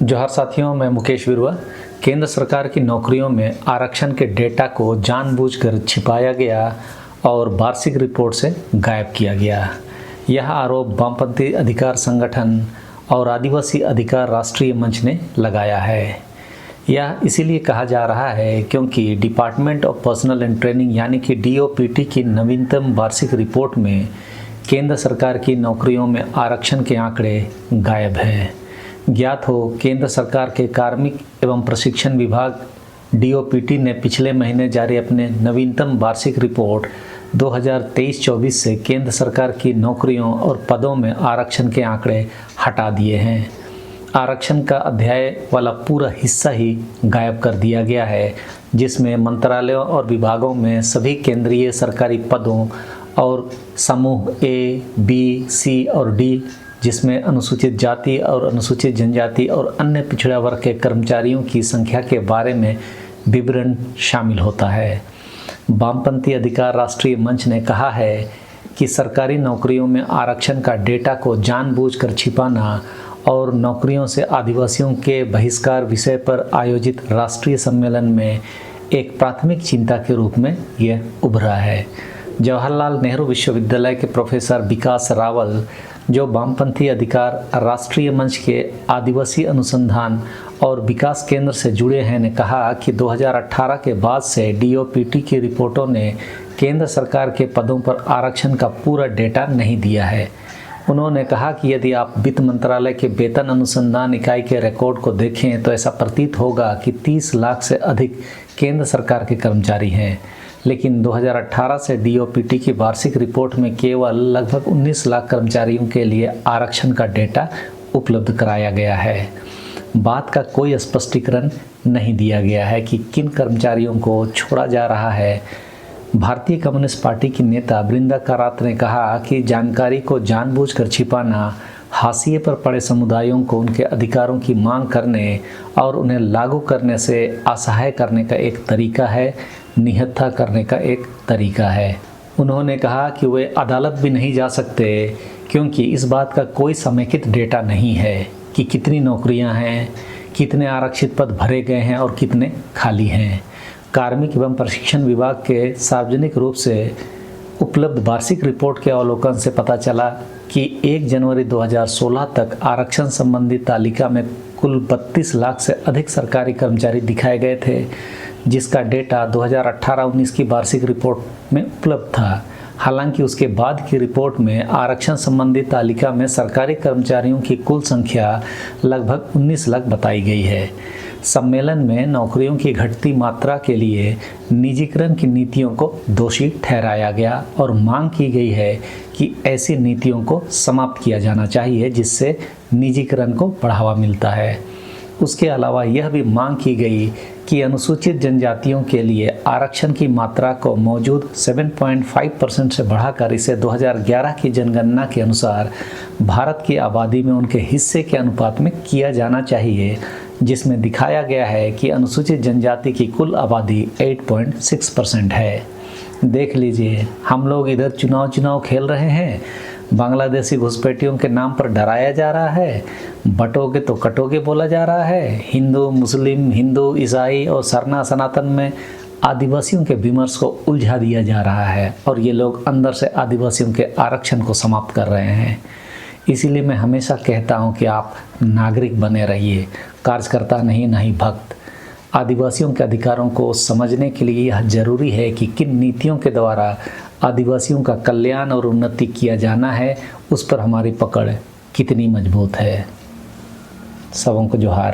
जोहार साथियों, मैं मुकेश बिरुआ। केंद्र सरकार की नौकरियों में आरक्षण के डेटा को जानबूझकर छिपाया गया और वार्षिक रिपोर्ट से गायब किया गया। यह आरोप वामपंथी अधिकार संगठन और आदिवासी अधिकार राष्ट्रीय मंच ने लगाया है। यह इसीलिए कहा जा रहा है क्योंकि department of personal and training यानी कि DOPT की नवीनतम वार्षिक रिपोर्ट में केंद्र सरकार की नौकरियों में आरक्षण के आंकड़े गायब हैं। ज्ञात हो, केंद्र सरकार के कार्मिक एवं प्रशिक्षण विभाग DOPT ने पिछले महीने जारी अपने नवीनतम वार्षिक रिपोर्ट 2023-24 से केंद्र सरकार की नौकरियों और पदों में आरक्षण के आंकड़े हटा दिए हैं। आरक्षण का अध्याय वाला पूरा हिस्सा ही गायब कर दिया गया है, जिसमें मंत्रालयों और विभागों में सभी केंद्रीय सरकारी पदों और समूह A, B, C और D, जिसमें अनुसूचित जाति और अनुसूचित जनजाति और अन्य पिछड़ा वर्ग के कर्मचारियों की संख्या के बारे में विवरण शामिल होता है। वामपंथी अधिकार राष्ट्रीय मंच ने कहा है कि सरकारी नौकरियों में आरक्षण का डेटा को जानबूझकर छिपाना और नौकरियों से आदिवासियों के बहिष्कार विषय पर आयोजित राष्ट्रीय सम्मेलन में एक प्राथमिक चिंता के रूप में यह उभरा है। जवाहरलाल नेहरू विश्वविद्यालय के प्रोफेसर विकास रावल, जो वामपंथी अधिकार राष्ट्रीय मंच के आदिवासी अनुसंधान और विकास केंद्र से जुड़े हैं, ने कहा कि 2018 के बाद से DOPT की रिपोर्टों ने केंद्र सरकार के पदों पर आरक्षण का पूरा डेटा नहीं दिया है। उन्होंने कहा कि यदि आप वित्त मंत्रालय के वेतन अनुसंधान इकाई के रिकॉर्ड को देखें तो ऐसा प्रतीत होगा कि 30 लाख से अधिक केंद्र सरकार के कर्मचारी हैं, लेकिन 2018 से DOPT की वार्षिक रिपोर्ट में केवल लगभग 19 लाख कर्मचारियों के लिए आरक्षण का डेटा उपलब्ध कराया गया है। बात का कोई स्पष्टीकरण नहीं दिया गया है कि किन कर्मचारियों को छोड़ा जा रहा है। भारतीय कम्युनिस्ट पार्टी की नेता बृंदा कारात ने कहा कि जानकारी को जानबूझकर छिपाना हाशिए पर पड़े समुदायों को उनके अधिकारों की मांग करने और उन्हें लागू करने से असहाय करने का एक तरीका है, निहत्था करने का एक तरीका है। उन्होंने कहा कि वे अदालत भी नहीं जा सकते क्योंकि इस बात का कोई समेकित डेटा नहीं है कि कितनी नौकरियां हैं, कितने आरक्षित पद भरे गए हैं और कितने खाली हैं। कार्मिक एवं प्रशिक्षण विभाग के सार्वजनिक रूप से उपलब्ध वार्षिक रिपोर्ट के अवलोकन से पता चला कि 1 जनवरी 2016 तक आरक्षण संबंधी तालिका में कुल 32 लाख से अधिक सरकारी कर्मचारी दिखाए गए थे, जिसका डेटा 2018-19 की वार्षिक रिपोर्ट में उपलब्ध था। हालांकि उसके बाद की रिपोर्ट में आरक्षण संबंधी तालिका में सरकारी कर्मचारियों की कुल संख्या लगभग 19 लाख बताई गई है। सम्मेलन में नौकरियों की घटती मात्रा के लिए निजीकरण की नीतियों को दोषी ठहराया गया और मांग की गई है कि ऐसी नीतियों को समाप्त किया जाना चाहिए जिससे निजीकरण को बढ़ावा मिलता है। उसके अलावा यह भी मांग की गई कि अनुसूचित जनजातियों के लिए आरक्षण की मात्रा को मौजूद 7.5% से बढ़ाकर इसे 2011 की जनगणना के अनुसार भारत की आबादी में उनके हिस्से के अनुपात में किया जाना चाहिए, जिसमें दिखाया गया है कि अनुसूचित जनजाति की कुल आबादी 8.6% है। देख लीजिए, हम लोग इधर चुनाव खेल रहे हैं, बांग्लादेशी घुसपैठियों के नाम पर डराया जा रहा है, बटोगे तो कटोगे बोला जा रहा है, हिंदू मुस्लिम, हिंदू ईसाई और सरना सनातन में आदिवासियों के विमर्श को उलझा दिया जा रहा है और ये लोग अंदर से आदिवासियों के आरक्षण को समाप्त कर रहे हैं। इसीलिए मैं हमेशा कहता हूँ कि आप नागरिक बने रहिए, कार्यकर्ता नहीं भक्त। आदिवासियों के अधिकारों को समझने के लिए यह जरूरी है कि किन नीतियों के द्वारा आदिवासियों का कल्याण और उन्नति किया जाना है, उस पर हमारी पकड़ कितनी मजबूत है। सबों को जोहार।